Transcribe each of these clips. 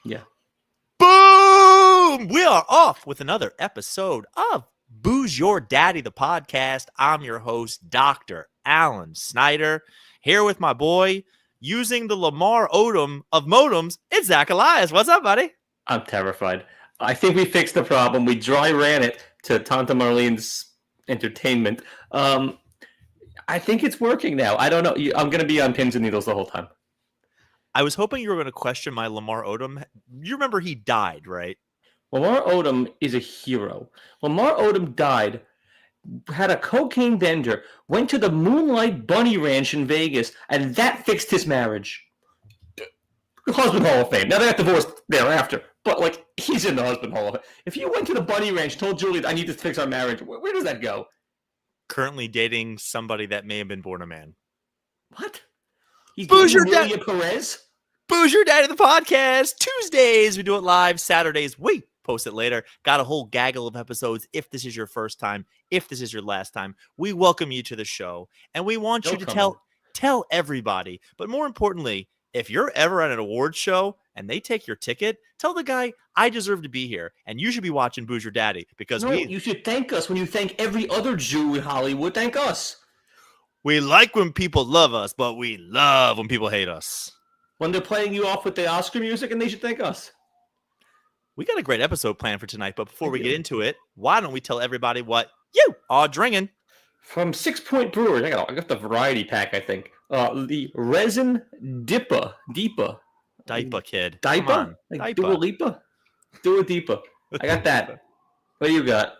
Yeah. Boom! We are off with another episode of Booze Your Daddy, the podcast. I'm your host, Dr. Alan Snyder, here with my boy, using the Lamar Odom of modems. It's Zach Elias. What's up, buddy? I'm terrified. I think we fixed the problem. We dry ran it to Tanta Marlene's entertainment. I think it's working now. I don't know. I'm going to be on pins and needles the whole time. I was hoping you were going to question my Lamar Odom. You remember he died, right? Lamar Odom is a hero. Lamar Odom died, had a cocaine bender, went to the Moonlight Bunny Ranch in Vegas, and that fixed his marriage. Husband Hall of Fame. Now they got divorced thereafter, but like he's in the Husband Hall of Fame. If you went to the Bunny Ranch, told Julie, I need to fix our marriage, where does that go? Currently dating somebody that may have been born a man. What? He's Booze dating Your Amelia Perez? Booze Your Daddy, the podcast. Tuesdays, we do it live. Saturdays, we post it later. Got a whole gaggle of episodes. If this is your first time, if this is your last time, we welcome you to the show. And we want you to tell everybody. But more importantly, if you're ever at an award show and they take your ticket, tell the guy, I deserve to be here. And you should be watching Booze Your Daddy. Because you should thank us when you thank every other Jew in Hollywood. Thank us. We like when people love us, but we love when people hate us. When they're playing you off with the Oscar music, and they should thank us. We got a great episode planned for tonight, but before we get into it, why don't we tell everybody what you are drinking? From 6 Point Brewers, I got the variety pack, I think. The Resin Dipa. Dipa, kid. Dipa? Like Dua Lipa? Dua Dipa. I got that. What do you got?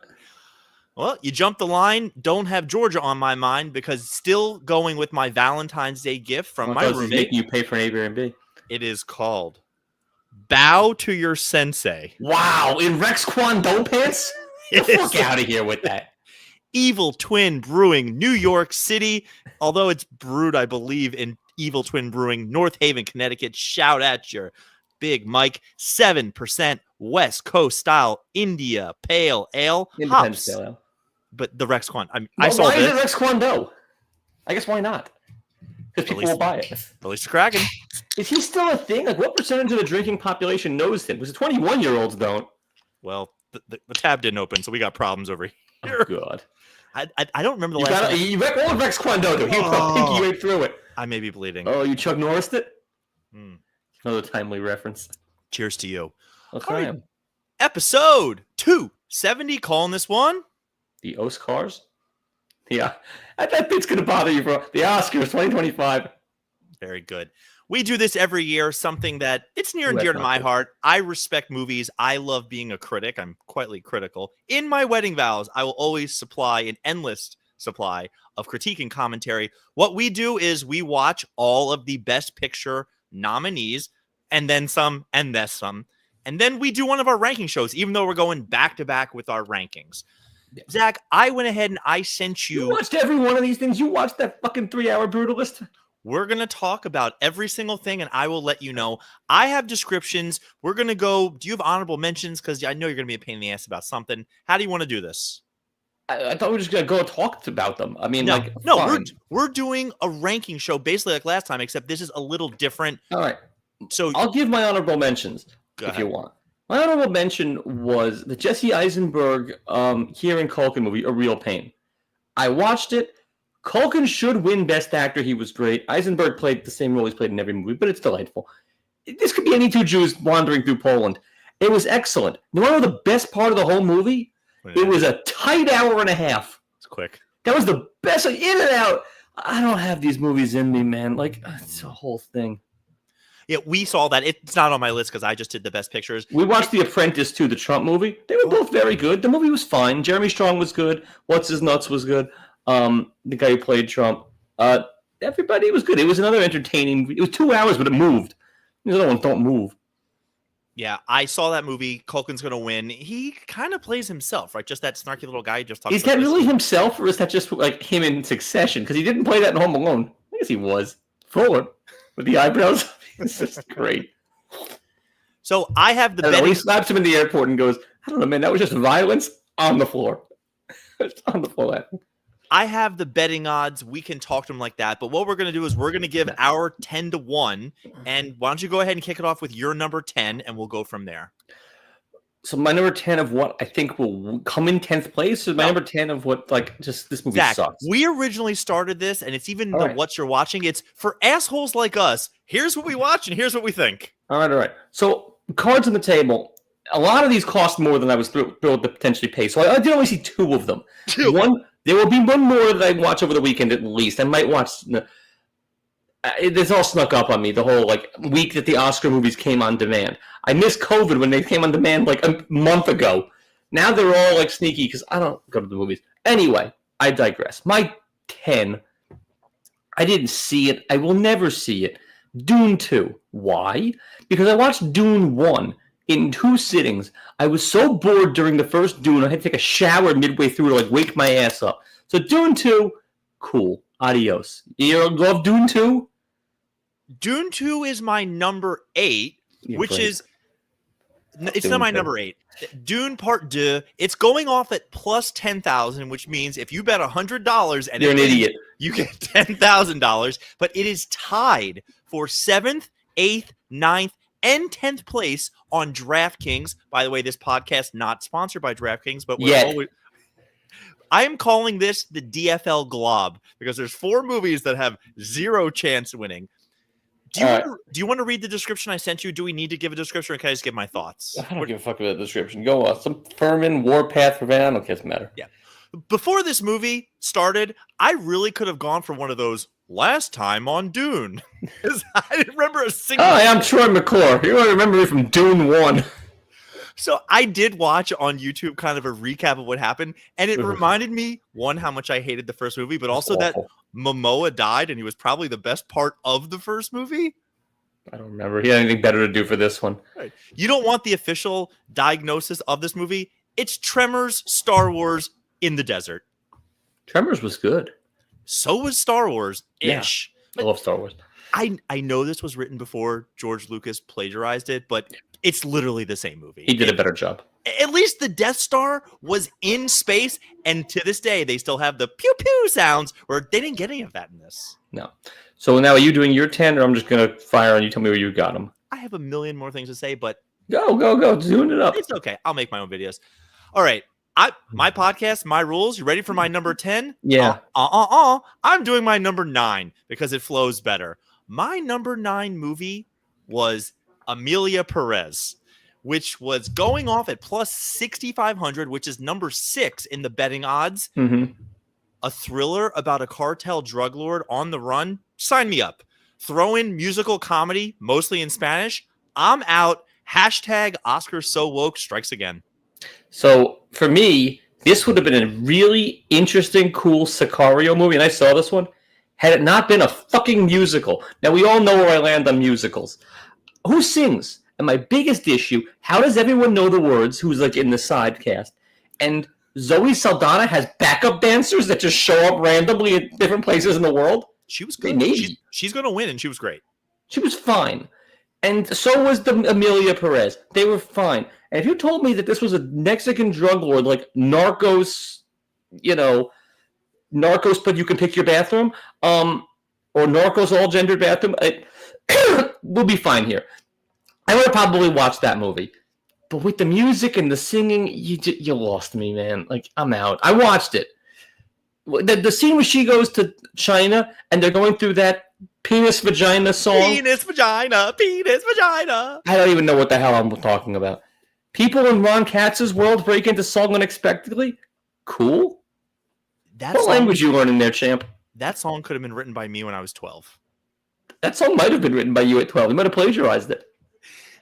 Well, you jumped the line. Don't have Georgia on my mind because still going with my Valentine's Day gift from my roommate. Making you pay for an Airbnb. It is called Bow to Your Sensei. Wow, in Rex Kwon Do pants? Get the fuck out of here with that. Evil Twin Brewing, New York City. Although it's brewed, I believe, in Evil Twin Brewing, North Haven, Connecticut. Shout at your Big Mike. 7% West Coast style India Pale Ale. Independence Pale Ale. But the Rex Kwon. Why is it Rex Kwon Do? I guess why not? Because people will buy it. At least cracking. Is he still a thing? Like, what percentage of the drinking population knows him? Because the 21-year-olds don't. Well, the tab didn't open, so we got problems over here. Oh, God. I don't remember the last time. You all Rex Kwon Do. He pinky right through it. I may be bleeding. Oh, you Chuck Norris'd it? Another timely reference. Cheers to you. Okay. Right. Episode 270, calling this one the Oscars? Yeah. That bit's going to bother you, bro. The Oscars 2025. Very good. We do this every year, something that it's near and dear to my heart. I respect movies. I love being a critic. I'm quietly critical. In my wedding vows, I will always supply an endless supply of critique and commentary. What we do is we watch all of the Best Picture nominees and then some and then some. And then we do one of our ranking shows, even though we're going back to back with our rankings. Zach, I went ahead and I sent you. You watched every one of these things. You watched that fucking 3-hour Brutalist. We're going to talk about every single thing, and I will let you know. I have descriptions. We're going to go. Do you have honorable mentions? Because I know you're going to be a pain in the ass about something. How do you want to do this? I thought we were just going to go talk about them. I mean, we're doing a ranking show basically like last time, except this is a little different. All right. So I'll give my honorable mentions if you want. My honorable mention was the Jesse Eisenberg Kieran Culkin movie, A Real Pain. I watched it. Culkin should win Best Actor. He was great. Eisenberg played the same role he's played in every movie, but it's delightful. This could be any two Jews wandering through Poland. It was excellent. You want to know the best part of the whole movie? It was a tight hour and a half. It's quick. That was the best. In and out. I don't have these movies in me, man. Like, it's a whole thing. Yeah, we saw that. It's not on my list because I just did the Best Pictures. We watched The Apprentice too, the Trump movie. They were both very good. The movie was fine. Jeremy Strong was good. What's His Nuts was good. The guy who played Trump. Everybody was good. It was another entertaining. It was 2 hours, but it moved. These other ones don't move. Yeah, I saw that movie. Culkin's going to win. He kind of plays himself, right? Just that snarky little guy. Just talks. Is that really himself, or is that just like him in Succession? Because he didn't play that in Home Alone. I guess he was. Forward with the eyebrows. It's just great. So I have the He slaps him in the airport and goes, I don't know, man, that was just violence on the floor. On the floor. I have the betting odds. We can talk to them like that. But what we're going to do is we're going to give our 10-1. And why don't you go ahead and kick it off with your number 10, and we'll go from there. So my number 10 of what I think will come in 10th place is my number 10 of what, like, just this movie Zach, sucks. We originally started this, and it's even what you're watching. It's for assholes like us. Here's what we watch, and here's what we think. All right. So cards on the table. A lot of these cost more than I was thrilled to potentially pay. So I did only see 2 of them. There will be one more that I watch over the weekend at least. I might watch. This all snuck up on me the whole week that the Oscar movies came on demand. I missed COVID when they came on demand like a month ago. Now they're all sneaky because I don't go to the movies. Anyway, I digress. My 10, I didn't see it. I will never see it. Dune 2. Why? Because I watched Dune 1 in 2 sittings. I was so bored during the first Dune, I had to take a shower midway through to wake my ass up. So Dune 2, cool. Adios. You love Dune 2? Dune 2 is my number 8, which is it's not my number 8. Dune Part 2, it's going off at plus 10,000, which means if you bet $100 and you're an idiot, you get $10,000, but it is tied for 7th, 8th, 9th, and 10th place on DraftKings. By the way, this podcast not sponsored by DraftKings, but I am calling this the DFL Glob because there's 4 movies that have 0 chance of winning. Do you want to read the description I sent you? Do we need to give a description, or can I just give my thoughts? I don't give a fuck about the description. Go on. Some Furman, Warpath, Revenge. I don't care. It doesn't matter. Yeah. Before this movie started, I really could have gone for one of those last time on Dune. I didn't remember a single. Hi, I'm Troy McClure. You want to remember me from Dune 1. So I did watch on YouTube kind of a recap of what happened, and it reminded me, one, how much I hated the first movie, but also that Momoa died, and he was probably the best part of the first movie. I don't remember. He had anything better to do for this one. Right. You don't want the official diagnosis of this movie. It's Tremors, Star Wars in the desert. Tremors was good. So was Star Wars-ish. Yeah, I love Star Wars. I know this was written before George Lucas plagiarized it, but it's literally the same movie. He did a better job. At least the Death Star was in space, and to this day, they still have the pew-pew sounds, where they didn't get any of that in this. No. So now are you doing your 10, or I'm just going to fire and you tell me where you got them? I have a million more things to say, but... Go. Doing it up. It's okay. I'll make my own videos. All right. My podcast, my rules. You ready for my number 10? Yeah. I'm doing my number 9 because it flows better. My number 9 movie was Amelia Perez, which was going off at plus 6,500, which is number 6 in the betting odds. Mm-hmm. A thriller about a cartel drug lord on the run. Sign me up. Throw in musical comedy, mostly in Spanish. I'm out. Hashtag Oscar so woke strikes again. So for me, this would have been a really interesting, cool Sicario movie, and I saw this one, had it not been a fucking musical. Now, we all know where I land on musicals. Who sings? And my biggest issue, how does everyone know the words who's in the side cast? And Zoe Saldana has backup dancers that just show up randomly at different places in the world? She was good. She's going to win, and she was great. She was fine. And so was the Amelia Perez. They were fine. And if you told me that this was a Mexican drug lord like Narcos, Narcos, but you can pick your bathroom, or Narcos all-gendered bathroom, we'll be fine here. I would have probably watched that movie. But with the music and the singing, you lost me, man. I'm out. I watched it. The scene where she goes to China and they're going through that penis vagina song. Penis vagina. I don't even know what the hell I'm talking about. People in Ron Katz's world break into song unexpectedly. Cool. What language you learning there, champ? That song could have been written by me when I was 12. That song might have been written by you at 12. You might have plagiarized it.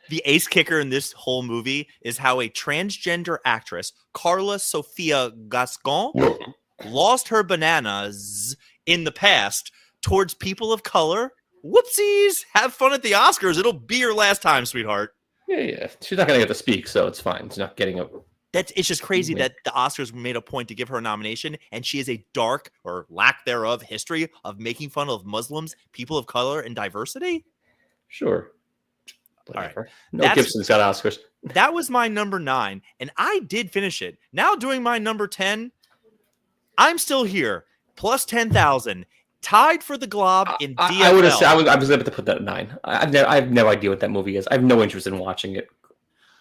The ace kicker in this whole movie is how a transgender actress, Carla Sofia Gascon, lost her bananas in the past towards people of color. Whoopsies! Have fun at the Oscars. It'll be your last time, sweetheart. Yeah. She's not going to get to speak, so it's fine. She's not getting a... It's just crazy that the Oscars made a point to give her a nomination, and she has a dark, or lack thereof, history of making fun of Muslims, people of color, and diversity. Sure. Whatever. All right. No, Gibson's got Oscars. That was my number 9, and I did finish it. Now doing my number 10, I'm still here. plus 10,000. Tied for the glob in DFL. I would have said I was able to put that at 9. I have no idea what that movie is. I have no interest in watching it.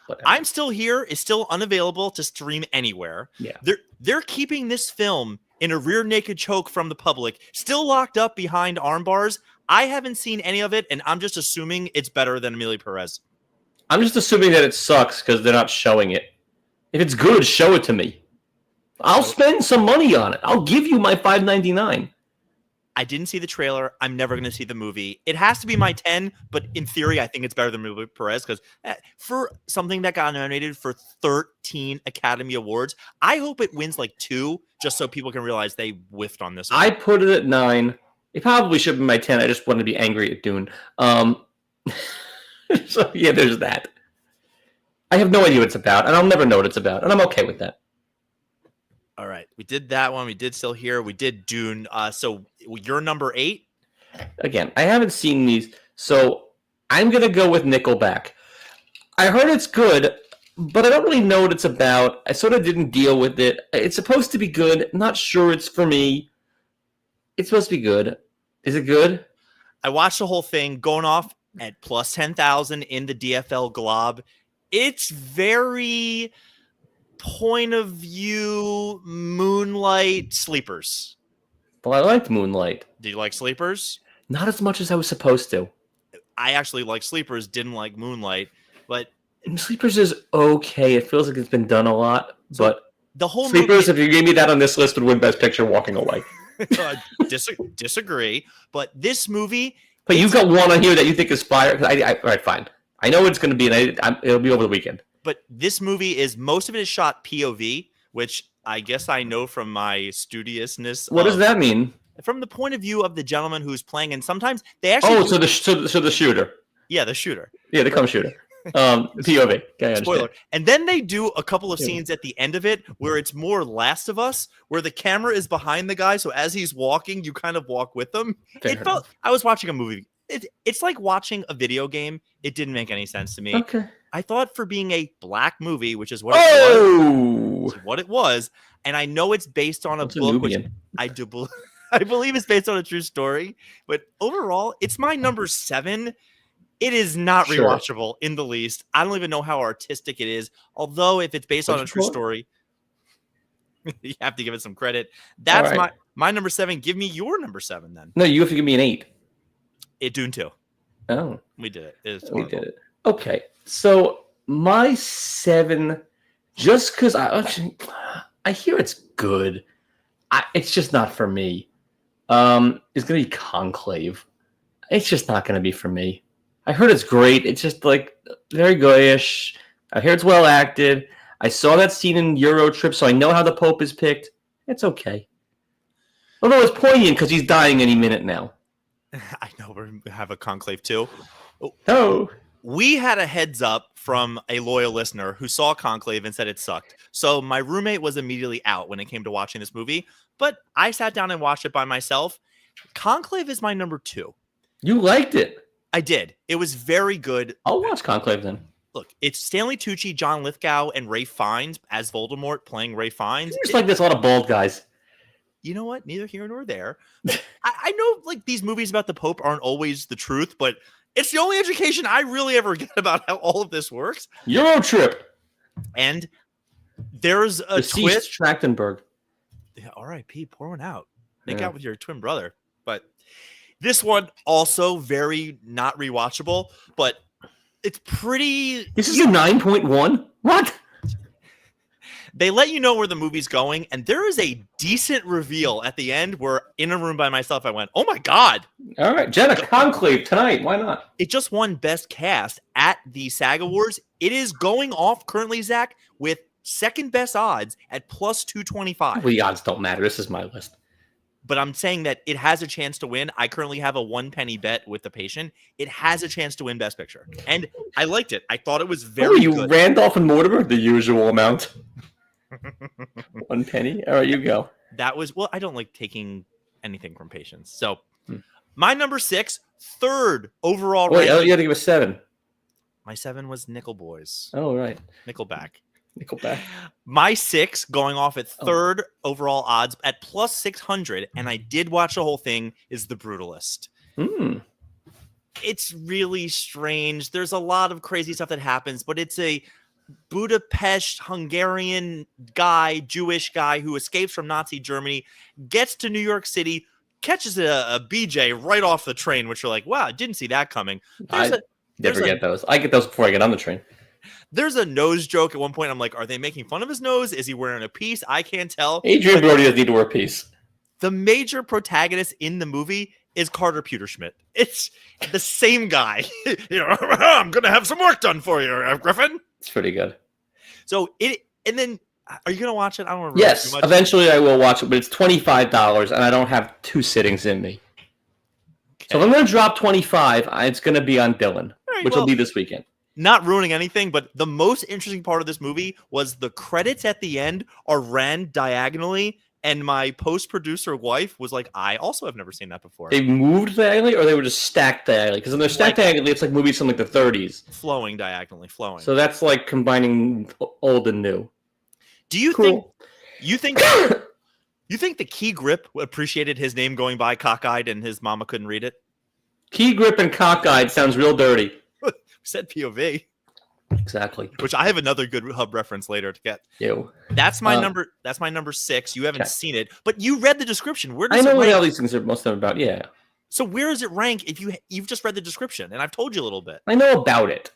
Whatever. I'm Still Here is still unavailable to stream anywhere. Yeah. They're keeping this film in a rear naked choke from the public, still locked up behind arm bars. I haven't seen any of it, and I'm just assuming it's better than Amelia Perez. I'm just assuming that it sucks because they're not showing it. If it's good, show it to me. I'll spend some money on it. I'll give you my $5.99. I didn't see the trailer. I'm never going to see the movie. It has to be my 10, but in theory, I think it's better than Amelia Perez because for something that got nominated for 13 Academy Awards, I hope it wins like 2 just so people can realize they whiffed on this one. I put it at 9. It probably should be my 10. I just wanted to be angry at Dune. So, yeah, there's that. I have no idea what it's about, and I'll never know what it's about, and I'm okay with that. All right. We did that one. We did Still Here. We did Dune. So you're number 8? Again, I haven't seen these, so I'm going to go with Nickelback. I heard it's good, but I don't really know what it's about. I sort of didn't deal with it. It's supposed to be good. Not sure it's for me. It's supposed to be good. Is it good? I watched the whole thing going off at plus 10,000 in the DFL glob. It's very point of view Moonlight Sleepers. Well, I liked Moonlight. Did you like Sleepers? Not as much as I was supposed to. I actually like Sleepers, didn't like Moonlight, but Sleepers is okay. It feels like it's been done a lot, but the whole Sleepers, movie, if you gave me that on this list, would win Best Picture walking away. Disagree, but this movie... But you've got one on here that you think is fire. All right, fine. I know it's going to be, and it'll be over the weekend. But this movie most of it is shot POV, which I guess I know from my studiousness. What does that mean? From the point of view of the gentleman who's playing, and sometimes they actually... Oh, so the shooter. Yeah, the shooter. Yeah, the cum shooter. POV. Okay, spoiler. And then they do a couple of scenes at the end of it where it's more Last of Us, where the camera is behind the guy, so as he's walking, you kind of walk with him. I was watching a movie. It's like watching a video game. It didn't make any sense to me. Okay. I thought for being a black movie, which is what it was, and I know it's based on a book, which I believe it's based on a true story, but overall, it's my number 7. It is not rewatchable in the least. I don't even know how artistic it is. Although if it's based on a true story, you have to give it some credit. That's my number 7. Give me your number 7 then. No, you have to give me an 8. Dune 2. Oh. We did it. We did it. Okay. So my 7, just because I hear it's good, it's just not for me. It's going to be Conclave. It's just not going to be for me. I heard it's great. It's just like very goyish. I hear it's well acted. I saw that scene in Euro Trip, so I know how the Pope is picked. It's okay. Although it's poignant because he's dying any minute now. I know we have a Conclave too. Oh. We had a heads up from a loyal listener who saw Conclave and said it sucked. So my roommate was immediately out when it came to watching this movie, but I sat down and watched it by myself. Conclave is my number 2. You liked it. I did. It was very good. I'll watch Conclave then. Look, it's Stanley Tucci, John Lithgow, and Ray Fiennes as Voldemort playing Ray Fiennes. It's like there's a lot of bald guys. You know what? Neither here nor there. I know like these movies about the Pope aren't always the truth, but it's the only education I really ever get about how all of this works. Euro Trip. And there's a twist. Trachtenberg. Yeah, R.I.P. Pour one out. Make out with your twin brother. But this one also very not rewatchable, but it's pretty... This is a 9.1? What? They let you know where the movie's going, and there is a decent reveal at the end where in a room by myself, I went, oh my God. All right, Jenna, Conclave tonight. Why not? It just won Best Cast at the SAG Awards. It is going off currently, Zach, with second best odds at plus 225. Well, the odds don't matter. This is my list. But I'm saying that it has a chance to win. I currently have a 1 penny bet with the patient. It has a chance to win Best Picture. And I liked it. I thought it was very good. Randolph and Mortimer? The usual amount. 1 penny? All right, you go. That was, well, I don't like taking anything from patients. So my number 6, third overall Wait, ranking. you had to give a 7. My 7 was Nickel Boys. Oh, right. Nickelback. Nickelback. My 6 going off at third overall odds at plus 600, and I did watch the whole thing, is The Brutalist. It's really strange. There's a lot of crazy stuff that happens, but it's a Budapest Hungarian guy, Jewish guy who escapes from Nazi Germany, gets to New York City, catches a BJ right off the train, which you're like, wow, I didn't see that coming. I never get those. I get those before I get on the train. There's a nose joke at one point. I'm like, are they making fun of his nose? Is he wearing a piece? I can't tell. Adrian Brody doesn't need to wear a piece. The major protagonist in the movie is Carter Pewterschmidt. It's the same guy. I'm going to have some work done for you, Griffin. It's pretty good. So and then, are you going to watch it? I don't remember. Yes, eventually I will watch it, but it's $25 and I don't have 2 sittings in me. Okay. So if I'm going to drop $25, it's going to be on Dylan, which will be this weekend. Not ruining anything, but the most interesting part of this movie was the credits at the end are ran diagonally, and my post-producer wife was like, I also have never seen that before. They moved diagonally, or they were just stacked diagonally? Because when they're stacked diagonally, it's like movies from like the 30s. Flowing diagonally, flowing. So that's like combining old and new. Do you think the Key Grip appreciated his name going by cockeyed and his mama couldn't read it? Key Grip and cockeyed sounds real dirty. Said POV. Exactly. Which I have another good hub reference later to get. Ew. That's my number. That's my number 6. You haven't seen it, but you read the description. Where does I know it what rank? all these things are most of them about. Yeah. So where does it rank if you've just read the description? And I've told you a little bit. I know about it,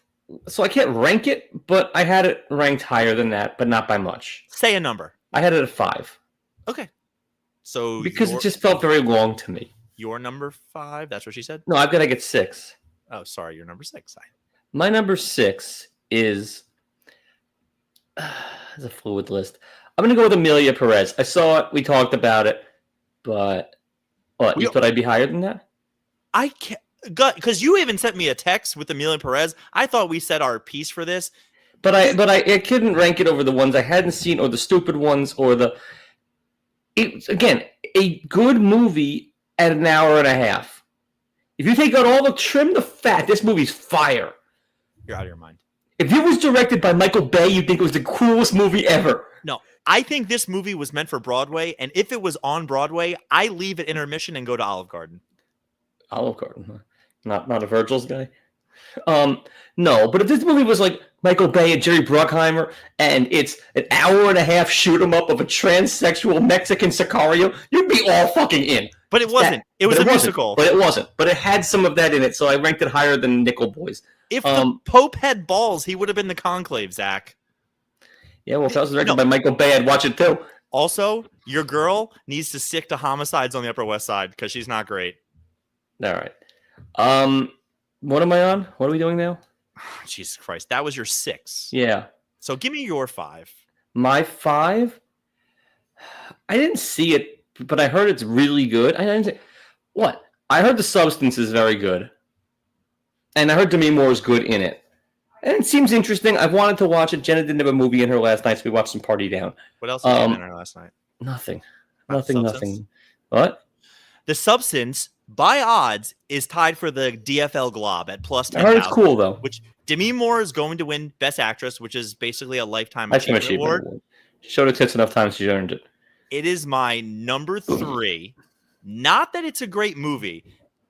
so I can't rank it, but I had it ranked higher than that, but not by much. Say a number. I had it at 5. Okay. So because it just felt very long to me. Your number 5. That's what she said. No, I've got to get 6. Oh, sorry. Your number 6. My number 6 is it's a fluid list. I'm going to go with Amelia Perez. I saw it. We talked about it. But what? You thought I'd be higher than that? I can't. Because you even sent me a text with Amelia Perez. I thought we said our piece for this. But I couldn't rank it over the ones I hadn't seen or the stupid ones or again, a good movie at an hour and a half. If you take out trim the fat, this movie's fire. You're out of your mind. If it was directed by Michael Bay, you'd think it was the coolest movie ever. No, I think this movie was meant for Broadway, and if it was on Broadway, I leave at intermission and go to Olive Garden. Olive Garden, huh? Not a Virgil's guy? No, but if this movie was like Michael Bay and Jerry Bruckheimer, and it's an hour and a half shoot 'em up of a transsexual Mexican Sicario, you'd be all fucking in. But it wasn't. It was a musical. But it wasn't. But it had some of that in it, so I ranked it higher than Nickel Boys. If the Pope had balls, he would have been the conclave, Zach. Yeah, well, if that was directed by Michael Bay, I'd watch it too. Also, your girl needs to stick to Homicides on the Upper West Side because she's not great. All right. What am I on? What are we doing now? Oh, Jesus Christ. That was your 6. Yeah. So give me your 5. My 5? I didn't see it, but I heard it's really good. I didn't say what? I heard The Substance is very good. And I heard Demi Moore is good in it. And it seems interesting. I've wanted to watch it. Jenna didn't have a movie in her last night, so we watched some Party Down. What else did you have in her last night? Nothing. Nothing. What? The Substance, by odds, is tied for the DFL Glob at plus 10,000. I heard it's cool, though. Which Demi Moore is going to win Best Actress, which is basically a Lifetime Achievement Award. She showed her tits enough times, she earned it. It is my number 3. Not that it's a great movie.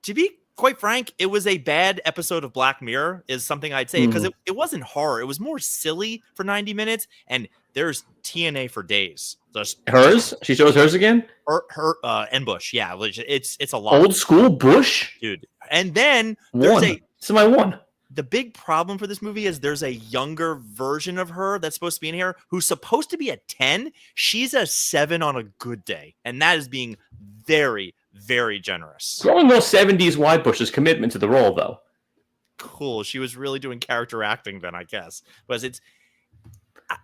To be quite frank, it was a bad episode of Black Mirror, is something I'd say, because it wasn't horror. It was more silly for 90 minutes, and there's TNA for days. Hers? She shows hers again? Her and Bush, yeah. It's a lot. Old school Bush? Dude. And then there's this is my 1. The big problem for this movie is there's a younger version of her that's supposed to be in here who's supposed to be a 10. She's a 7 on a good day. And that is being very, very generous. Growing those 70s White Bush's commitment to the role, though. Cool. She was really doing character acting then, I guess. But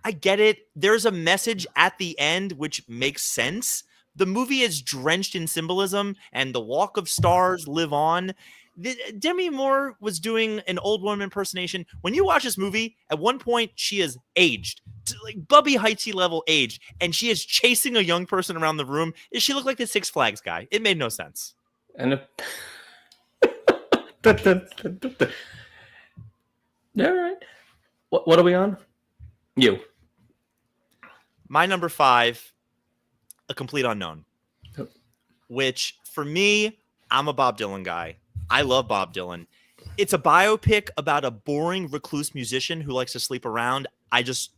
I get it. There's a message at the end which makes sense. The movie is drenched in symbolism, and the Walk of Stars live on. Demi Moore was doing an old woman impersonation. When you watch this movie, at one point she is aged, to like Bubby Heightsy level aged, and she is chasing a young person around the room. She looked like the Six Flags guy. It made no sense. And all right, what are we on? You. My number 5, A Complete Unknown, which for me, I'm a Bob Dylan guy. I love Bob Dylan. It's a biopic about a boring recluse musician who likes to sleep around.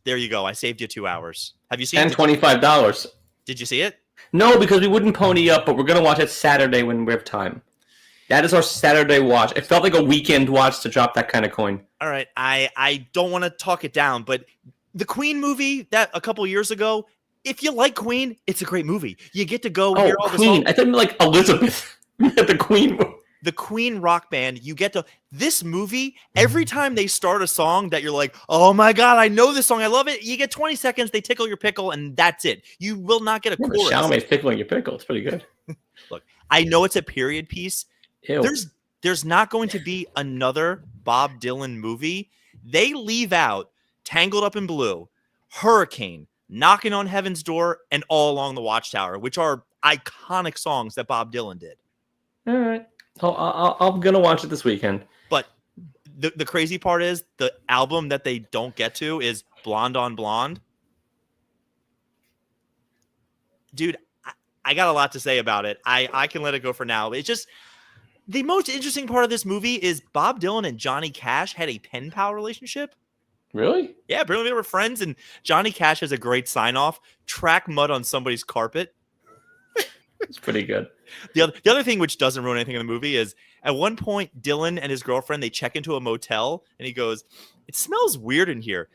There you go. I saved you 2 hours. Have you seen it? And $25. Did you see it? No, because we wouldn't pony up, but we're going to watch it Saturday when we have time. That is our Saturday watch. It felt like a weekend watch to drop that kind of coin. All right. I don't want to talk it down, but the Queen movie that a couple years ago, if you like Queen, it's a great movie. You get to go hear all the songs. I thought like Elizabeth. The Queen movie. The Queen rock band, you get to this movie. Every time they start a song that you're like, oh my God, I know this song. I love it. You get 20 seconds. They tickle your pickle and that's it. You will not get a chorus. Chalamet's tickling your pickle. It's pretty good. Look, I know it's a period piece. Ew. There's not going to be another Bob Dylan movie. They leave out Tangled Up in Blue, Hurricane, Knocking on Heaven's Door, and All Along the Watchtower, which are iconic songs that Bob Dylan did. All right. I'm going to watch it this weekend. But the crazy part is the album that they don't get to is Blonde on Blonde. Dude, I got a lot to say about it. I can let it go for now. It's just the most interesting part of this movie is Bob Dylan and Johnny Cash had a pen pal relationship. Really? Yeah, apparently they were friends, and Johnny Cash has a great sign-off. Track mud on somebody's carpet. It's pretty good. The other thing which doesn't ruin anything in the movie is at one point Dylan and his girlfriend, they check into a motel and he goes, "It smells weird in here."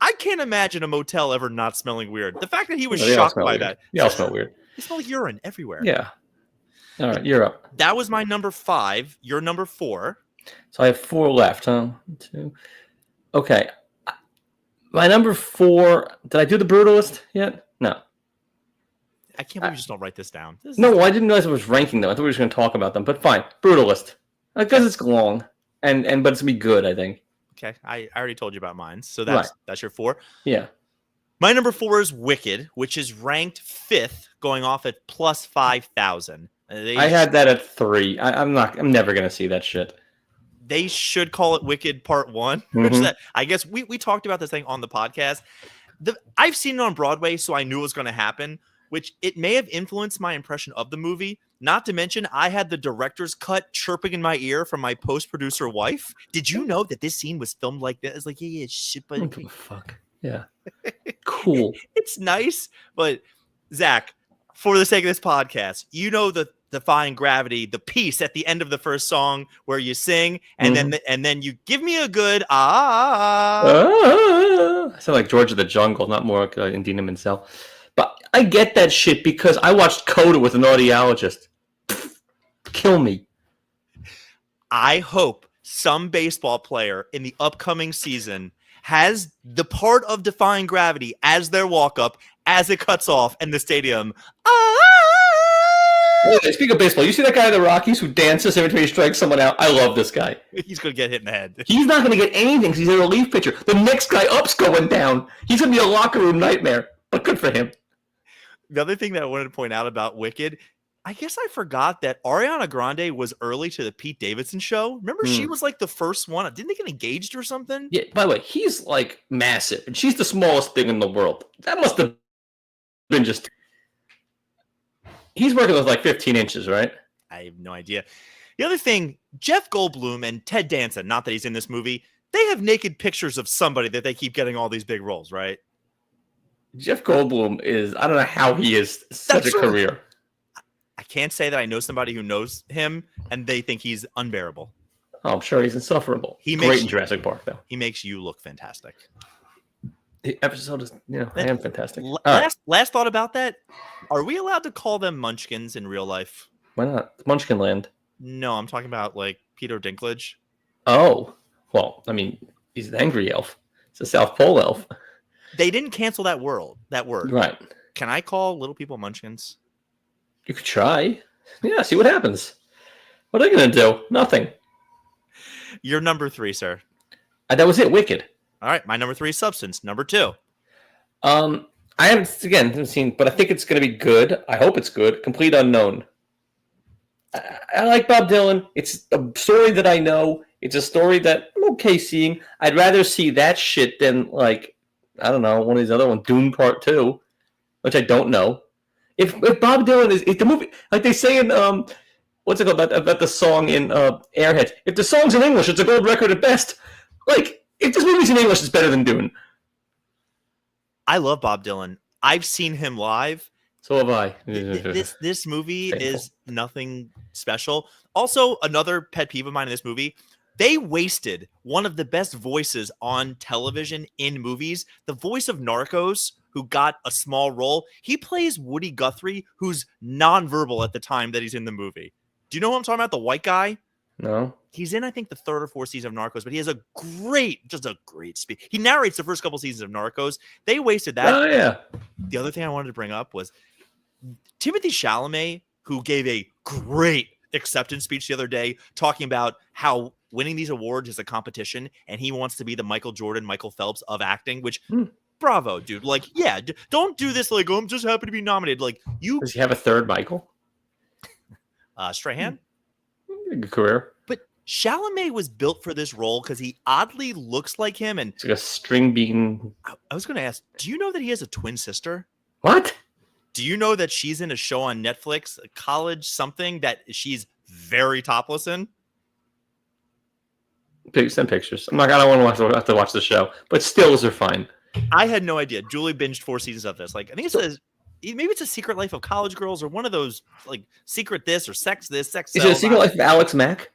I can't imagine a motel ever not smelling weird. The fact that he was shocked by that. They all smell weird. They smell like urine everywhere. Yeah. All right, you're up. That was my number 5. Your number 4. So I have 4 left, huh? 2. Okay. My number 4. Did I do the Brutalist yet? No. I can't believe you just don't write this down. No, I didn't realize it was ranking them. I thought we were just going to talk about them. But fine, Brutalist, because it's long, but it's going to be good, I think. Okay, I already told you about mine, so that's your 4. Yeah. My number 4 is Wicked, which is ranked 5th, going off at plus 5,000. I had that at 3. I'm never going to see that shit. They should call it Wicked Part 1. Mm-hmm. I guess we talked about this thing on the podcast. I've seen it on Broadway, so I knew it was going to happen, which it may have influenced my impression of the movie. Not to mention, I had the director's cut chirping in my ear from my post-producer wife. Did you know that this scene was filmed like this? It's like, yeah, shit, but what the fuck? Yeah. Cool. It's nice, but Zach, for the sake of this podcast, you know the Defying Gravity, the piece at the end of the first song where you sing and then you give me a good I sound like George of the Jungle, not more like Indina Menzel. But I get that shit because I watched Coda with an audiologist. Kill me. I hope some baseball player in the upcoming season has the part of Defying Gravity as their walk-up as it cuts off in the stadium. Hey, speaking of baseball, you see that guy in the Rockies who dances every time he strikes someone out? I love this guy. He's going to get hit in the head. He's not going to get anything because he's a relief pitcher. The next guy up's going down. He's going to be a locker room nightmare, but good for him. The other thing that I wanted to point out about Wicked, I guess I forgot that Ariana Grande was early to the Pete Davidson show. Remember, she was like the first one. Didn't they get engaged or something? Yeah, by the way, he's like massive, and she's the smallest thing in the world. That must have been just... He's working with like 15 inches, right? I have no idea. The other thing, Jeff Goldblum and Ted Danson, not that he's in this movie, they have naked pictures of somebody that they keep getting all these big roles, right? Jeff Goldblum is, I don't know how he is such a career. I can't say that I know somebody who knows him and they think he's unbearable. Oh, I'm sure he's insufferable. Great in Jurassic Park, though. He makes you look fantastic. The episode is, I am fantastic. Last thought about that. Are we allowed to call them munchkins in real life? Why not? It's Munchkin Land. No, I'm talking about like Peter Dinklage. Oh, well, I mean, he's an angry elf. It's a South Pole elf. They didn't cancel that word. Right. Can I call little people munchkins? You could try. Yeah, see what happens. What are they going to do? Nothing. You're number 3, sir. That was it, Wicked. All right, my number 3 is Substance. Number 2. I haven't seen, but I think it's going to be good. I hope it's good. Complete Unknown. I like Bob Dylan. It's a story that I know. It's a story that I'm okay seeing. I'd rather see that shit than, like, I don't know, one of these other ones, Dune Part 2. which I don't know. If Bob Dylan is the movie, like they say in what's it called about the song in Airheads? If the song's in English, it's a gold record at best. Like if this movie's in English, it's better than Dune. I love Bob Dylan. I've seen him live. So have I. This movie is nothing special. Also, another pet peeve of mine in this movie, they wasted one of the best voices on television in movies. The voice of Narcos, who got a small role, he plays Woody Guthrie, who's nonverbal at the time that he's in the movie. Do you know who I'm talking about? The white guy? No. He's in, I think, the 3rd or 4th season of Narcos, but he has a great speech. He narrates the first couple seasons of Narcos. They wasted that. Oh, yeah. The other thing I wanted to bring up was Timothée Chalamet, who gave a great acceptance speech the other day, talking about how winning these awards is a competition, and he wants to be the Michael Jordan, Michael Phelps of acting, which, bravo, dude. Like, yeah, don't do this like, oh, I'm just happy to be nominated. Like, you... Does he have a third Michael? Strahan? Good career. But Chalamet was built for this role because he oddly looks like him. And it's like a string bean. I was going to ask, do you know that he has a twin sister? What? Do you know that she's in a show on Netflix, college something, that she's very topless in? Send pictures. I don't want to have to watch the show, but stills are fine. I had no idea. Julie binged 4 seasons of this. Like, I think it says maybe it's a Secret Life of College Girls or one of those like Secret This or Sex This, Sex. Is it a Secret Life of Alex Mack?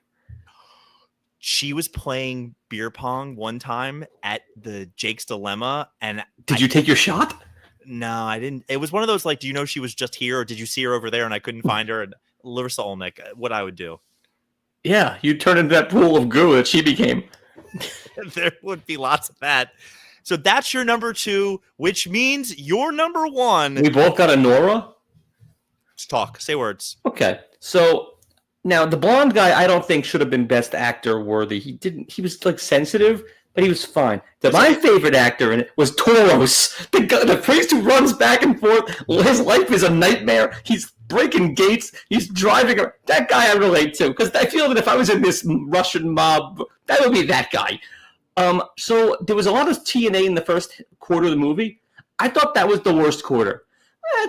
She was playing beer pong one time at the Jake's Dilemma, and did you take your shot? No, I didn't. It was one of those like, do you know she was just here, or did you see her over there and I couldn't find her? And Larissa Olnick, what I would do. Yeah, you turn into that pool of goo that she became. There would be lots of that. So that's your number 2, which means your number 1. We both got a Nora? Let's talk. Say words. Okay. So now the blonde guy I don't think should have been best actor worthy. He was like sensitive, but he was fine. My favorite actor in it was Toros, the priest who runs back and forth. His life is a nightmare. He's breaking gates. He's driving. That guy I relate to, because I feel that if I was in this Russian mob, that would be that guy. So there was a lot of TNA in the first quarter of the movie. I thought that was the worst quarter.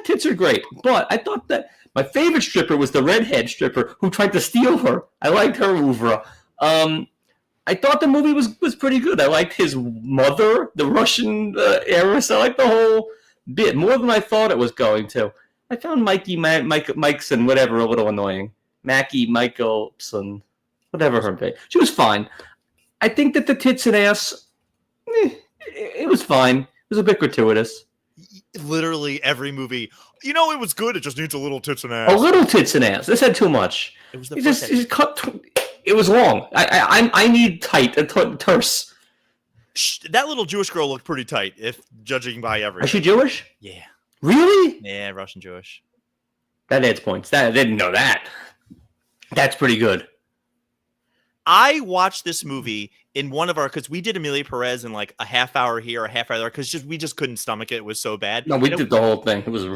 Tits are great, but I thought that my favorite stripper was the redhead stripper who tried to steal her. I liked her oeuvre. I thought the movie was pretty good. I liked his mother, the Russian heiress. I liked the whole bit more than I thought it was going to. I found Mikeson, whatever, a little annoying. Mackie Michelson, whatever her name. She was fine. I think that the tits and ass, it was fine. It was a bit gratuitous. Literally every movie. You know, it was good. It just needs a little tits and ass. A little tits and ass. This had too much. It was it was long. I need tight, terse. That little Jewish girl looked pretty tight, if judging by everything. Is she Jewish? Yeah. Really? Yeah, Russian Jewish. That adds points. I didn't know that. That's pretty good. I watched this movie in one of our, because we did Amelia Perez in like a half hour here, a half hour there, because we just couldn't stomach it. It was so bad. No, we did the whole thing. It was.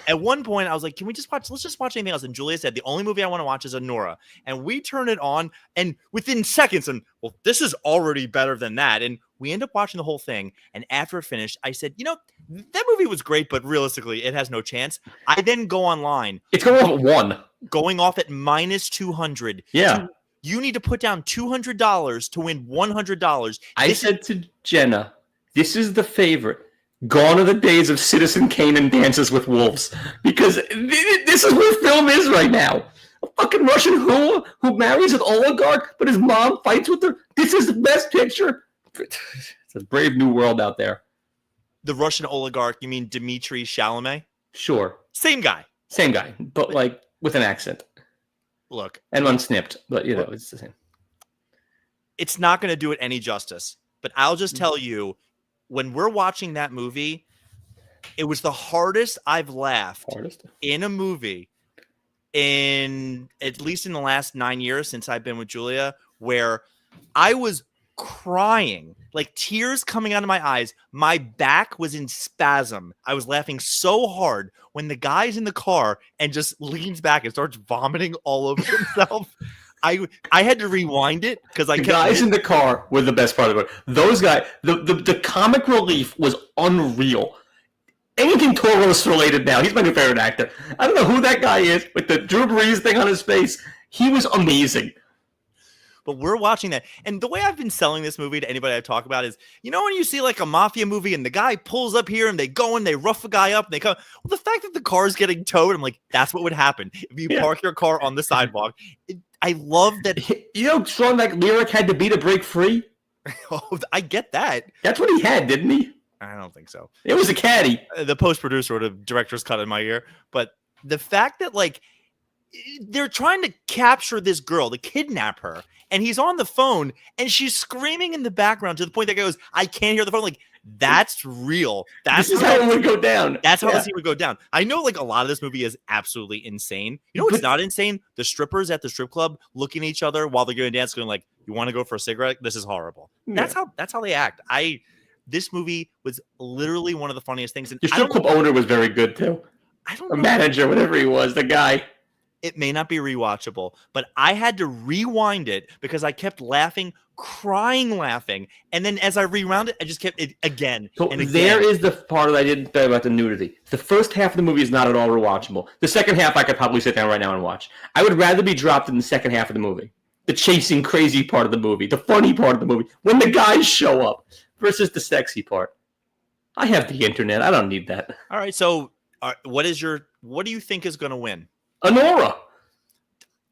At one point, I was like, "Can we just watch? Let's just watch anything else." And Julia said, "The only movie I want to watch is a Nora." And we turned it on, and within seconds, and well, this is already better than that. And we end up watching the whole thing. And after it finished, I said, "You know, that movie was great, but realistically, it has no chance." I then go online. It's going off at 1. Going off at minus 200. Yeah. You need to put down $200 to win $100. I said to Jenna, this is the favorite. Gone are the days of Citizen Kane and Dances with Wolves. Because this is where film is right now. A fucking Russian who marries an oligarch, but his mom fights with her. This is the best picture. It's a brave new world out there. The Russian oligarch, you mean Dmitry Chalamet? Sure. Same guy. Same guy, but like with an accent. Look. And unsnipped, but you know, it's the same. It's not going to do it any justice. But I'll just tell you, when we're watching that movie, it was the hardest I've laughed in a movie in at least in the last 9 years since I've been with Julia, where I was crying, like tears coming out of my eyes. My back was in spasm. I was laughing so hard when the guy's in the car and just leans back and starts vomiting all over himself. I had to rewind it because the guys in the car were the best part of it. Those guys, the comic relief was unreal. anything Toros related now. He's my new favorite actor. I don't know who that guy is with the Drew Brees thing on his face. He was amazing. But we're watching that. And the way I've been selling this movie to anybody I talk about is, you know, when you see like a mafia movie and the guy pulls up here and they go and they rough a guy up and they come. Well, the fact that the car is getting towed, I'm like, that's what would happen if you park your car on the sidewalk. I love that. You know, Sean, that lyric had to be to break free. Oh, I get that. That's what he had, didn't he? I don't think so. It was a caddy. The post producer or the director's cut in my ear. But the fact that like they're trying to capture this girl, to kidnap her, and he's on the phone and she's screaming in the background to the point that goes, I can't hear the phone. Like, that's real. That's how it would go down. That's how the scene would go down. I know like a lot of this movie is absolutely insane. You know what's not insane? The strippers at the strip club looking at each other while they're going to dance, going like, you want to go for a cigarette? This is horrible. That's how they act. This movie was literally one of the funniest things. And the strip club owner was very good too. I don't know. A manager, whatever he was, the guy. It may not be rewatchable, but I had to rewind it because I kept laughing, crying, laughing. And then as I rewound it, I just kept it again. So and again. There is the part that I didn't say about the nudity. The first half of the movie is not at all rewatchable. The second half I could probably sit down right now and watch. I would rather be dropped in the second half of the movie. The chasing crazy part of the movie, the funny part of the movie, when the guys show up versus the sexy part. I have the internet. I don't need that. All right. So what do you think is going to win? Honora.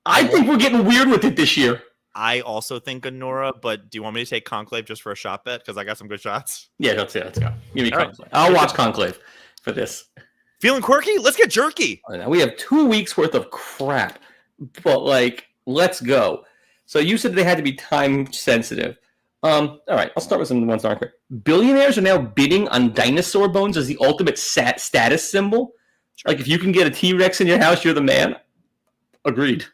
I think we're getting weird with it this year. I also think Honora, but do you want me to take Conclave just for a shot bet? Because I got some good shots. Yeah, let's go. Give me Conclave. Right. I'll watch Conclave for this. Feeling quirky? Let's get jerky. We have 2 weeks worth of crap, but like, let's go. So you said they had to be time sensitive. All right, I'll start with some ones that aren't quick. Billionaires are now bidding on dinosaur bones as the ultimate status symbol. Sure. Like if you can get a T-Rex in your house, you're the man. Agreed.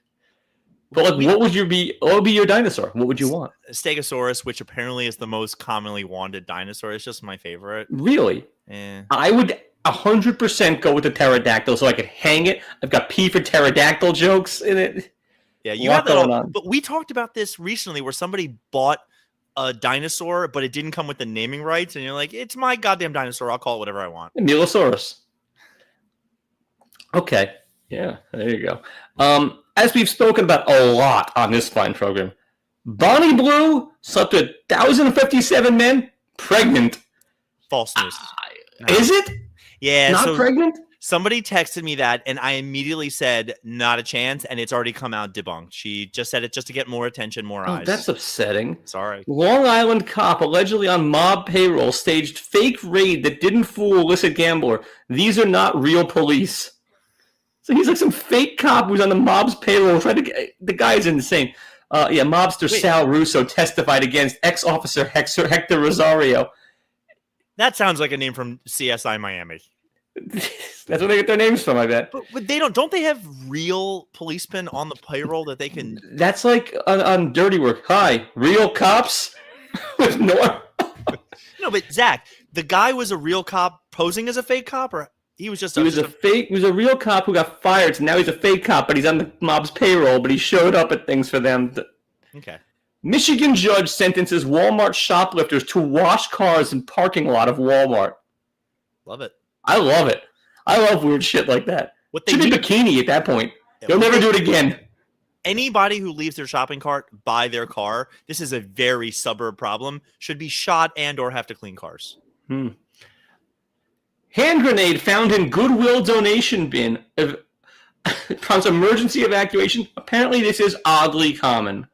But like, what would be your dinosaur? What would you want? Stegosaurus, which apparently is the most commonly wanted dinosaur. It's just my favorite. Really? I would 100% go with the pterodactyl so I could hang it. I've got P for pterodactyl jokes in it. Yeah, you have that all. But we talked about this recently where somebody bought a dinosaur, but it didn't come with the naming rights. And you're like, it's my goddamn dinosaur. I'll call it whatever I want. Milosaurus. Okay. Yeah, there you go. As we've spoken about a lot on this fine program, Bonnie Blue slept with 1,057 men, pregnant. False news. No. Is it? Yeah. Not pregnant? Somebody texted me that, and I immediately said, not a chance, and it's already come out debunked. She just said it just to get more attention, more eyes. That's upsetting. Sorry. Long Island cop allegedly on mob payroll staged fake raid that didn't fool illicit gambler. These are not real police. So he's like some fake cop who's on the mob's payroll. The guy's insane. Mobster Sal Russo testified against ex-officer Hector Rosario. That sounds like a name from CSI Miami. That's where they get their names from, I bet. But they don't they have real policemen on the payroll that they can... That's like on Dirty Work. Hi, real cops? With no... No, but Zach, the guy was a real cop posing as a fake cop, or... He was a real cop who got fired, so now he's a fake cop, but he's on the mob's payroll, but he showed up at things for them. Okay. Michigan judge sentences Walmart shoplifters to wash cars in parking lot of Walmart. Love it. I love it. I love weird shit like that. Should be bikini at that point. They'll never do it again. Anybody who leaves their shopping cart by their car, this is a very suburb problem, should be shot and or have to clean cars. Hand grenade found in Goodwill donation bin. Prompts emergency evacuation. Apparently this is oddly common.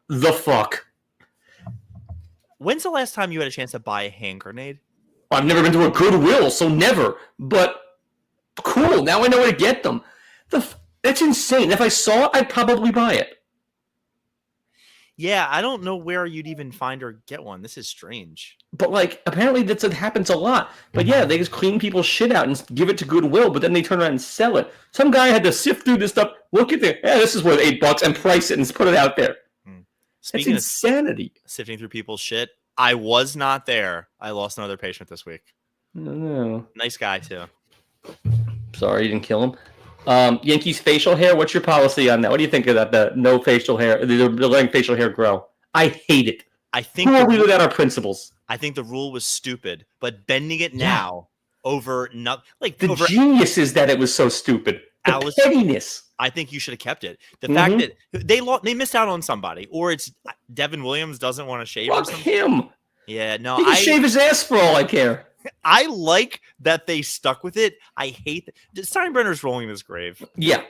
The fuck? When's the last time you had a chance to buy a hand grenade? Well, I've never been to a Goodwill, so never. But cool, now I know where to get them. That's insane. If I saw it, I'd probably buy it. Yeah, I don't know where you'd even find or get one. This is strange. But, like, apparently that happens a lot. But, yeah, they just clean people's shit out and give it to Goodwill, but then they turn around and sell it. Some guy had to sift through this stuff, look at this is worth $8, and price it and put it out there. Speaking That's insanity. Of sifting through people's shit, I was not there. I lost another patient this week. No. Nice guy, too. Sorry, you didn't kill him. Yankees facial hair, what's your policy on that? What do you think of that? The no facial hair, they're letting facial hair grow. I hate it. I think who are we without our principles? I think the rule was stupid, but bending it now over not like the over genius is that it was so stupid. The Alice. pettiness. I think you should have kept it. The fact that they missed out on somebody, or it's Devin Williams doesn't want to shave. Fuck or something. him. Yeah, no, He can shave his ass for all I care. I like that they stuck with it. I hate that Steinbrenner's rolling in his grave. Yeah,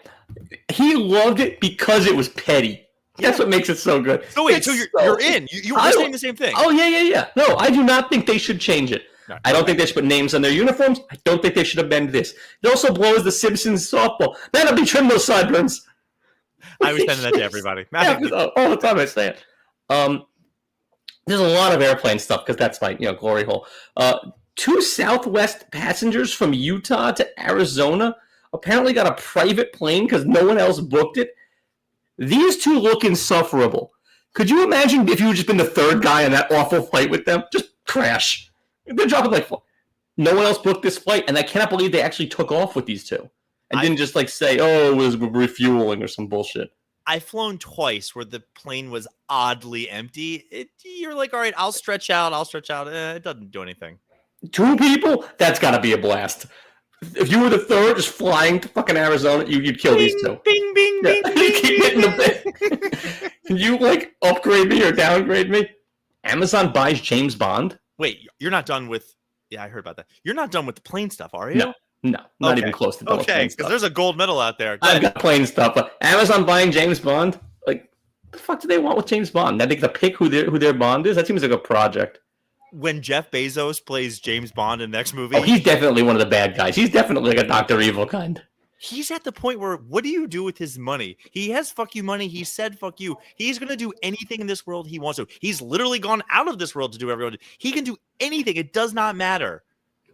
he loved it because it was petty. That's what makes it so good. So wait, so you're in? You're saying the same thing? Oh yeah. No, I do not think they should change it. No, I don't think they should put names on their uniforms. I don't think they should amend this. It also blows the Simpsons softball. Man, I'll be trim those sideburns. I was sending that to everybody. Yeah, all the time I say it. There's a lot of airplane stuff because that's my glory hole. 2 Southwest passengers from Utah to Arizona apparently got a private plane because no one else booked it. These 2 look insufferable. Could you imagine if you had just been the third guy on that awful flight with them? Just crash. They're dropping no one else booked this flight, and I cannot believe they actually took off with these 2 and didn't just say, "Oh, it was refueling" or some bullshit. I've flown twice where the plane was oddly empty. You're like, all right, I'll stretch out. It doesn't do anything. 2 people? That's got to be a blast. If you were the third, just flying to fucking Arizona, you'd kill these 2. Bing, bing, bing, bing. Keep hitting the Can you upgrade me or downgrade me? Amazon buys James Bond. Wait, you're not done with? Yeah, I heard about that. You're not done with the plane stuff, are you? No, not even close to done. Okay, because there's a gold medal out there. I've got plane stuff, but Amazon buying James Bond. The fuck do they want with James Bond? I think to pick who their Bond is. That seems like a project. When Jeff Bezos plays James Bond in the next movie, he's definitely one of the bad guys. He's definitely like a Dr. Evil kind. He's at the point where, what do you do with his money? He has fuck you money. He said fuck you. He's going to do anything in this world he wants to. He's literally gone out of this world to do everyone. He can do anything. It does not matter.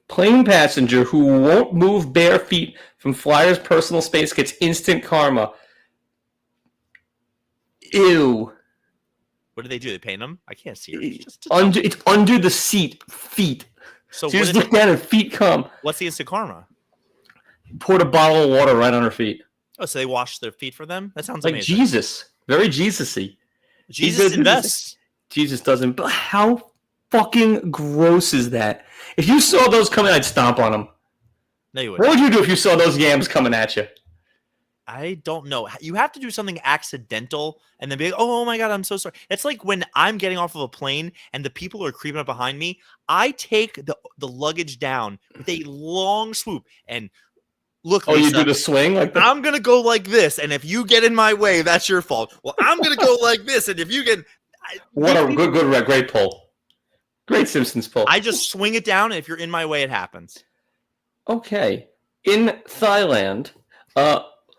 Plane passenger who won't move bare feet from flyer's personal space gets instant karma. Ew. What do? They paint him? I can't see it. It's under the seat. Feet. So you just look down and feet come. What's the instant karma? Poured a bottle of water right on her feet. Oh, so they washed their feet for them? That sounds like amazing. Jesus. Very Jesus-y. Jesus invests. Jesus doesn't. But how fucking gross is that? If you saw those coming, I'd stomp on them. No, you wouldn't. What would you do if you saw those yams coming at you? I don't know. You have to do something accidental and then be like, oh my God, I'm so sorry. It's like when I'm getting off of a plane and the people are creeping up behind me, I take the luggage down with a long swoop and look, Lisa, you do the swing like that? I'm going to go like this. And if you get in my way, that's your fault. Well, I'm going to go like this. And if you get... Great pull. Great Simpsons pull. I just swing it down. And if you're in my way, it happens. Okay. In Thailand,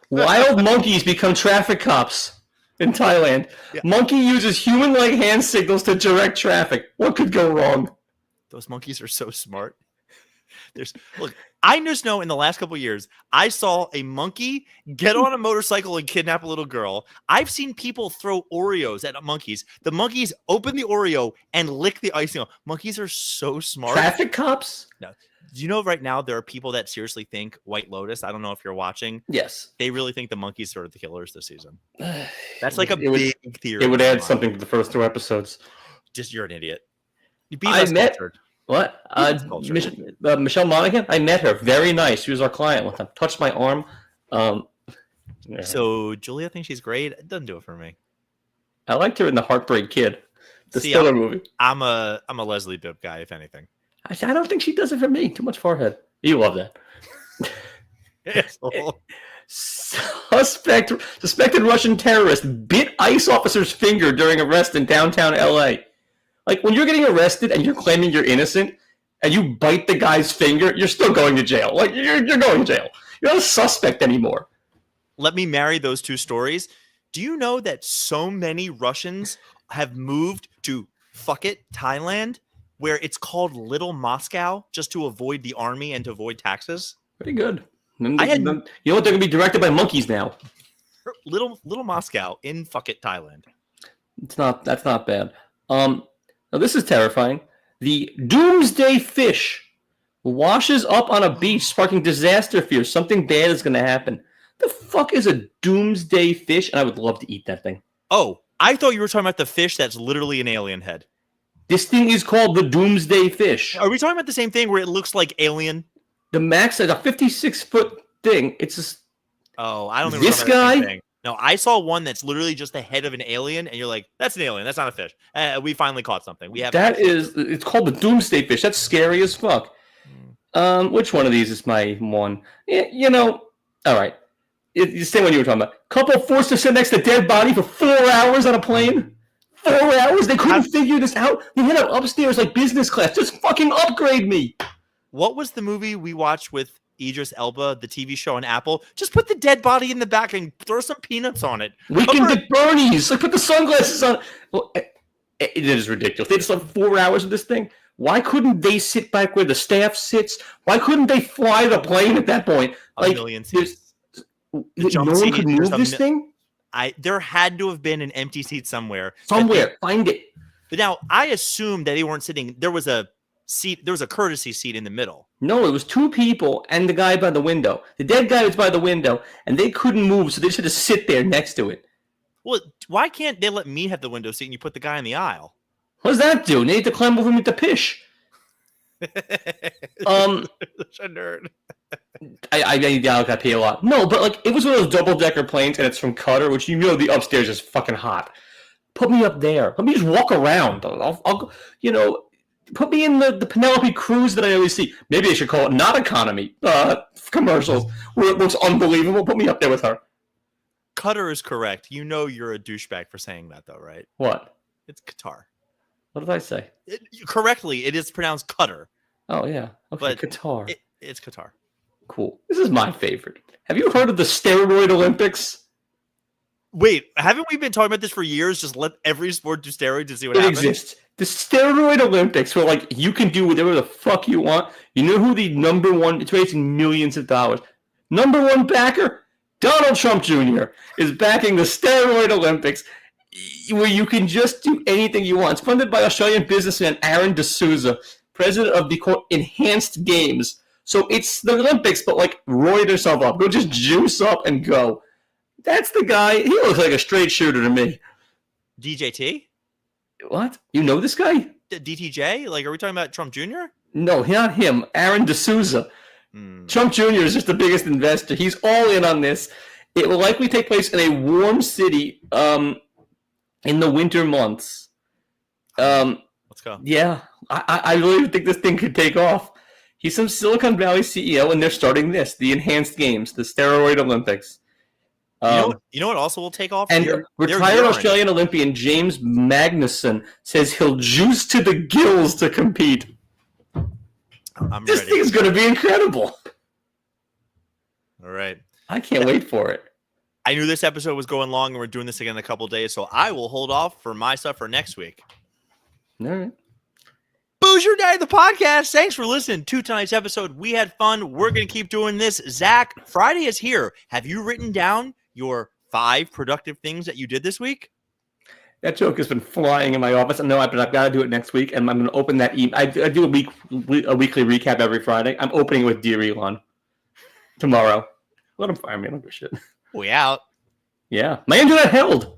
wild monkeys become traffic cops in Thailand. Yeah. Monkey uses human-like hand signals to direct traffic. What could go wrong? Those monkeys are so smart. Look, I just know in the last couple of years, I saw a monkey get on a motorcycle and kidnap a little girl. I've seen people throw Oreos at monkeys. The monkeys open the Oreo and lick the icing. Monkeys are so smart. Traffic cops? No. Do you know right now there are people that seriously think White Lotus? I don't know if you're watching. Yes. They really think the monkeys are the killers this season. That's like a big theory. It would add something to the first 2 episodes. Just you're an idiot. Cultured. What? Michelle Monaghan? I met her. Very nice. She was our client one time. Touched my arm. Yeah. So Julia thinks she's great. It doesn't do it for me. I liked her in The Heartbreak Kid. The Stiller movie. I'm a Leslie Bibb guy, if anything. I don't think she does it for me. Too much forehead. You love that. Suspected Russian terrorist bit ICE officer's finger during arrest in downtown LA. Like, when you're getting arrested and you're claiming you're innocent and you bite the guy's finger, you're still going to jail. Like, you're going to jail. You're not a suspect anymore. Let me marry those 2 stories. Do you know that so many Russians have moved to Thailand, where it's called Little Moscow, just to avoid the army and to avoid taxes? Pretty good. You know what? They're going to be directed by monkeys now. Little Moscow in Thailand. That's not bad. Now this is terrifying. The doomsday fish washes up on a beach, sparking disaster fears. Something bad is going to happen. The fuck is a doomsday fish? And I would love to eat that thing. Oh, I thought you were talking about the fish that's literally an alien head. This thing is called the doomsday fish. Are we talking about the same thing where it looks like Alien? The max is a 56-foot thing. It's just. Oh, I don't think this guy. No, I saw one that's literally just the head of an alien, and you're like, "That's an alien. That's not a fish." We finally caught something. We have It's called the doomsday fish. That's scary as fuck. Which one of these is my one? All right. It's the same one you were talking about. Couple forced to sit next to dead body for 4 hours on a plane. 4 hours? They couldn't figure this out. They had it upstairs like business class. Just fucking upgrade me. What was the movie we watched with Idris Elba, the TV show on Apple? Just put the dead body in the back and throw some peanuts on it. Weekend at Bernie's. Like, put the sunglasses on. Well, it is ridiculous. They just have 4 hours of this thing. Why couldn't they sit back where the staff sits? Why couldn't they fly the plane at that point? A million seats. No one could move this thing? There had to have been an empty seat somewhere. Find it. But now, I assume that they weren't sitting. There was a seat. There was a courtesy seat in the middle. No, it was two people and the guy by the window. The dead guy was by the window, and they couldn't move, so they just had to sit there next to it. Well, why can't they let me have the window seat and you put the guy in the aisle? What does that do? They need to climb over me to pish. Such a nerd. I gotta pay a lot. No, but like it was one of those double-decker planes, and it's from Qatar, which the upstairs is fucking hot. Put me up there. Let me just walk around. I'll put me in the Penelope Cruz that I always see. Maybe I should call it not economy commercials where it looks unbelievable. Put me up there with her. Qatar is correct. You're a douchebag for saying that, though, right? What? It's Qatar. What did I say? Correctly, it is pronounced Qatar. Oh, yeah. Okay, but Qatar. It's Qatar. Cool. This is my favorite. Have you heard of the steroid Olympics? Wait, haven't we been talking about this for years? Just let every sport do steroids and see what happens? It exists. The steroid Olympics where, like, you can do whatever the fuck you want. You know who the number one... It's raising millions of dollars. Number one backer? Donald Trump Jr. is backing the steroid Olympics where you can just do anything you want. It's funded by Australian businessman Aaron D'Souza, president of the, quote, Enhanced Games. So it's the Olympics, but, like, roid yourself up. Go just juice up and go. That's the guy. He looks like a straight shooter to me. DJT? What? You know this guy? DTJ? Like, are we talking about Trump Jr.? No, not him. Aaron D'Souza. Trump Jr. is just the biggest investor. He's all in on this. It will likely take place in a warm city in the winter months. Let's go. Yeah, I really think this thing could take off. He's some Silicon Valley CEO, and they're starting this, the Enhanced Games, the steroid Olympics. You know what also will take off? And retired Australian Olympian James Magnuson says he'll juice to the gills to compete. This thing is going to be incredible. All right. I can't wait for it. I knew this episode was going long, and we're doing this again in a couple of days, so I will hold off for my stuff for next week. All right. Boozer Daddy, the podcast. Thanks for listening to tonight's episode. We had fun. We're going to keep doing this. Zach, Friday is here. Have you written down your 5 productive things that you did this week? That joke has been flying in my office. No, I've got to do it next week, and I'm going to open that email. I do a weekly recap every Friday. I'm opening it with Dear Elon tomorrow. Let him fire me. I don't give a shit. We out. Yeah. My internet held.